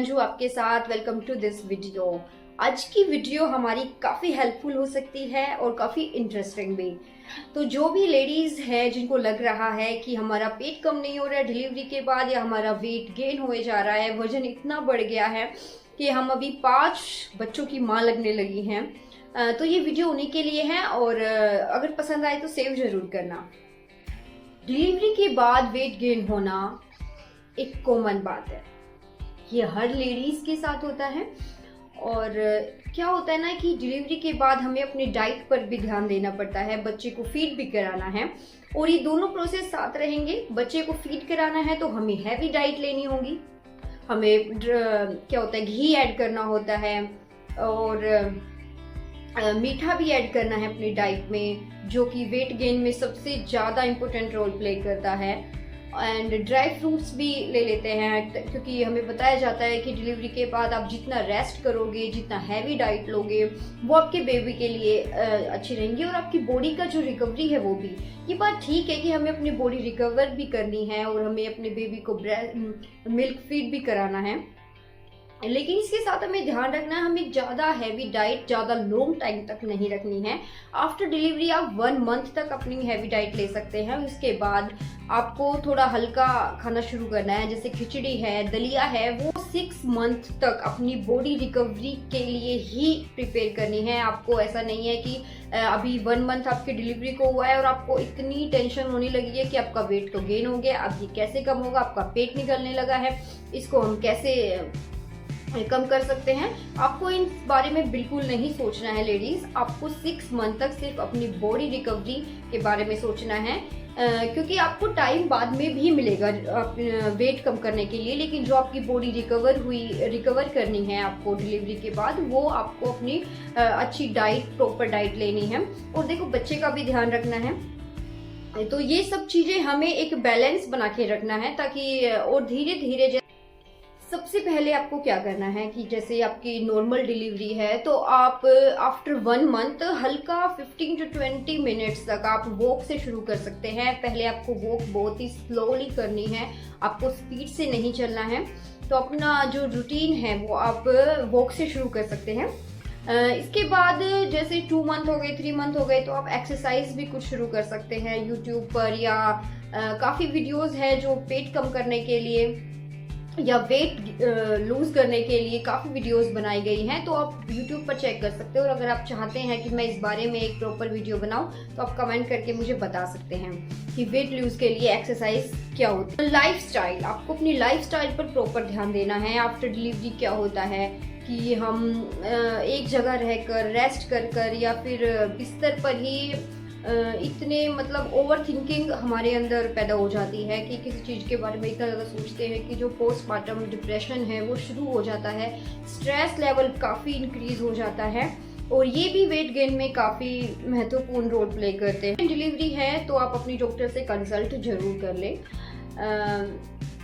अंजू आपके साथ। Welcome to this video. आज की वीडियो हमारी काफ़ी हेल्पफुल हो सकती है और काफ़ी इंटरेस्टिंग भी। तो जो भी लेडीज़ है जिनको लग रहा है कि हमारा पेट कम नहीं हो रहा है डिलीवरी के बाद, या हमारा वेट गेन हुए जा रहा है, वजन इतना बढ़ गया है कि हम अभी 5 बच्चों की माँ लगने लगी हैं, तो ये वीडियो उन्हीं के लिए है। और अगर पसंद आए तो सेव जरूर करना। डिलीवरी के बाद वेट गेन होना एक कॉमन बात है, ये हर लेडीज के साथ होता है। और क्या होता है ना कि डिलीवरी के बाद हमें अपनी डाइट पर भी ध्यान देना पड़ता है, बच्चे को फीड भी कराना है, और ये दोनों प्रोसेस साथ रहेंगे। बच्चे को फीड कराना है तो हमें हैवी डाइट लेनी होगी, हमें क्या होता है घी ऐड करना होता है, और मीठा भी ऐड करना है अपनी डाइट में, जो कि वेट गेन में सबसे ज़्यादा इम्पोर्टेंट रोल प्ले करता है। एंड ड्राई फ्रूट्स भी ले लेते हैं, क्योंकि हमें बताया जाता है कि डिलीवरी के बाद आप जितना रेस्ट करोगे, जितना हैवी डाइट लोगे, वो आपके बेबी के लिए अच्छी रहेंगी, और आपकी बॉडी का जो रिकवरी है वो भी। ये बात ठीक है कि हमें अपनी बॉडी रिकवर भी करनी है और हमें अपने बेबी को मिल्क फीड भी कराना है, लेकिन इसके साथ हमें ध्यान रखना है हमें ज़्यादा हैवी डाइट ज़्यादा लॉन्ग टाइम तक नहीं रखनी है। आफ्टर डिलीवरी आप 1 मंथ तक अपनी हैवी डाइट ले सकते हैं। उसके बाद आपको थोड़ा हल्का खाना शुरू करना है, जैसे खिचड़ी है, दलिया है, वो 6 मंथ तक अपनी बॉडी रिकवरी के लिए ही प्रिपेयर करनी है। आपको ऐसा नहीं है कि अभी 1 मंथ आपकी डिलीवरी को हुआ है और आपको इतनी टेंशन होने लगी है कि आपका वेट तो गेन हो गया, अब ये कैसे कम होगा, आपका पेट निकलने लगा है, इसको हम कैसे कम कर सकते हैं। आपको इन बारे में बिल्कुल नहीं सोचना है लेडीज। आपको 6 मंथ तक सिर्फ अपनी बॉडी रिकवरी के बारे में सोचना है, क्योंकि आपको टाइम बाद में भी मिलेगा वेट कम करने के लिए, लेकिन जो आपकी बॉडी रिकवर करनी है आपको डिलीवरी के बाद, वो आपको अपनी अच्छी डाइट, प्रॉपर डाइट लेनी है। और देखो बच्चे का भी ध्यान रखना है, तो ये सब चीजें हमें एक बैलेंस बना के रखना है, ताकि और धीरे धीरे सबसे पहले आपको क्या करना है कि जैसे आपकी नॉर्मल डिलीवरी है तो आप आफ्टर 1 मंथ हल्का 15 to 20 मिनट्स तक आप वॉक से शुरू कर सकते हैं। पहले आपको वॉक बहुत ही स्लोली करनी है, आपको स्पीड से नहीं चलना है। तो अपना जो रूटीन है वो आप वॉक से शुरू कर सकते हैं। इसके बाद जैसे 2 मंथ हो गए, 3 मंथ हो गए, तो आप एक्सरसाइज भी कुछ शुरू कर सकते हैं यूट्यूब पर, या काफ़ी वीडियोज़ है जो पेट कम करने के लिए या वेट लूज करने के लिए काफ़ी वीडियोस बनाई गई हैं, तो आप YouTube पर चेक कर सकते हो। और अगर आप चाहते हैं कि मैं इस बारे में एक प्रॉपर वीडियो बनाऊं तो आप कमेंट करके मुझे बता सकते हैं कि वेट लूज के लिए एक्सरसाइज क्या होती है। लाइफस्टाइल, आपको अपनी लाइफस्टाइल पर प्रॉपर ध्यान देना है। आफ्टर डिलीवरी क्या होता है कि हम एक जगह रहकर रेस्ट कर या फिर बिस्तर पर ही इतने मतलब ओवर थिंकिंग हमारे अंदर पैदा हो जाती है कि किसी चीज़ के बारे में इतना ज़्यादा सोचते हैं कि जो पोस्टमार्टम डिप्रेशन है वो शुरू हो जाता है, स्ट्रेस लेवल काफ़ी इंक्रीज हो जाता है, और ये भी वेट गेन में काफ़ी महत्वपूर्ण रोल प्ले करते हैं। डिलीवरी है तो आप अपनी डॉक्टर से कंसल्ट जरूर कर लें।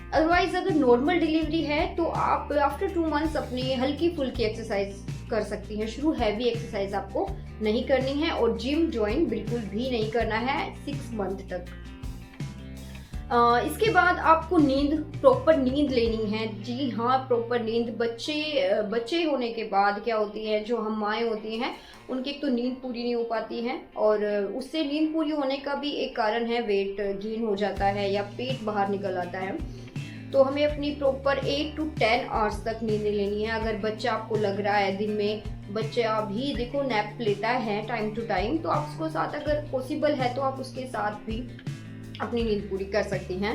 अदरवाइज अगर नॉर्मल डिलीवरी है तो आप आफ्टर 2 मंथ्स अपनी हल्की फुल्की एक्सरसाइज कर सकती हैं। शुरू हैवी एक्सरसाइज आपको नहीं करनी है, और जिम ज्वाइन बिल्कुल भी नहीं करना है 6 मंथ तक। इसके बाद आपको प्रॉपर नींद लेनी है। जी हाँ, प्रॉपर नींद। बच्चे होने के बाद क्या होती है, जो हम माएँ होती हैं उनकी एक तो नींद पूरी नहीं हो पाती है, और उससे नींद पूरी होने का भी एक कारण है वेट गेन हो जाता है या पेट बाहर निकल आता है। तो हमें अपनी प्रॉपर 8 to 10 आवर्स तक नींद लेनी है। अगर बच्चा आपको लग रहा है दिन में बच्चा भी देखो नैप लेता है टाइम टू टाइम, तो आप उसको साथ अगर पॉसिबल है तो आप उसके साथ भी अपनी नींद पूरी कर सकती हैं।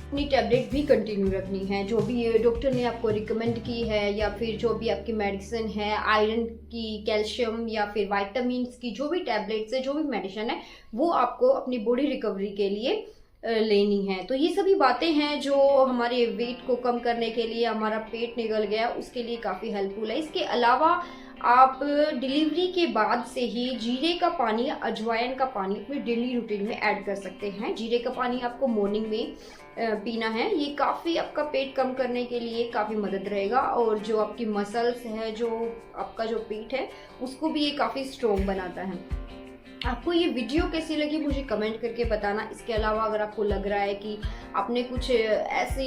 अपनी टैबलेट भी कंटिन्यू रखनी है, जो भी डॉक्टर ने आपको रिकमेंड की है, या फिर जो भी आपकी मेडिसिन है, आयरन की, कैल्शियम या फिर वाइटामिन्स की जो भी टैबलेट्स है, जो भी मेडिसिन है, वो आपको अपनी बॉडी रिकवरी के लिए लेनी है। तो ये सभी बातें हैं जो हमारे वेट को कम करने के लिए, हमारा पेट निकल गया उसके लिए काफ़ी हेल्पफुल है। इसके अलावा आप डिलीवरी के बाद से ही जीरे का पानी या अजवाइन का पानी अपने डेली रूटीन में ऐड कर सकते हैं। जीरे का पानी आपको मॉर्निंग में पीना है, ये काफ़ी आपका पेट कम करने के लिए काफ़ी मदद रहेगा, और जो आपकी मसल्स है, जो आपका जो पेट है, उसको भी ये काफ़ी स्ट्रॉन्ग बनाता है। आपको ये वीडियो कैसी लगी मुझे कमेंट करके बताना। इसके अलावा अगर आपको लग रहा है कि आपने कुछ ऐसी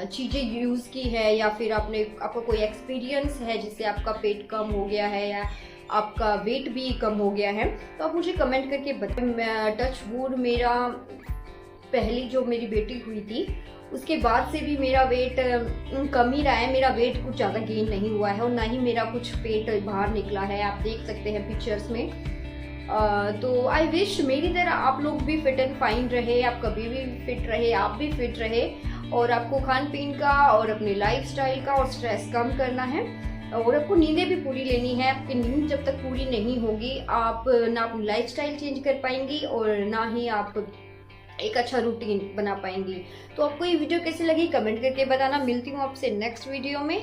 चीज़ें यूज़ की है, या फिर आपका कोई एक्सपीरियंस है जिससे आपका पेट कम हो गया है या आपका वेट भी कम हो गया है, तो आप मुझे कमेंट करके बताएं। टच वुड, मेरा पहली जो मेरी बेटी हुई थी उसके बाद से भी मेरा वेट कम ही रहा है। मेरा वेट कुछ ज़्यादा गेन नहीं हुआ है और ना ही मेरा कुछ पेट बाहर निकला है, आप देख सकते हैं पिक्चर्स में। तो आई विश मेरी तरह आप लोग भी फिट एंड फाइन रहे, आप कभी भी फिट रहे, आप भी फिट रहे, और आपको खान पीन का और अपने लाइफस्टाइल का और स्ट्रेस कम करना है, और आपको नींदें भी पूरी लेनी है। आपकी नींद जब तक पूरी नहीं होगी आप ना अपनी लाइफस्टाइल चेंज कर पाएंगी और ना ही आप एक अच्छा रूटीन बना पाएंगी। तो आपको ये वीडियो कैसी लगी कमेंट करके बताना। मिलती हूँ आपसे नेक्स्ट वीडियो में।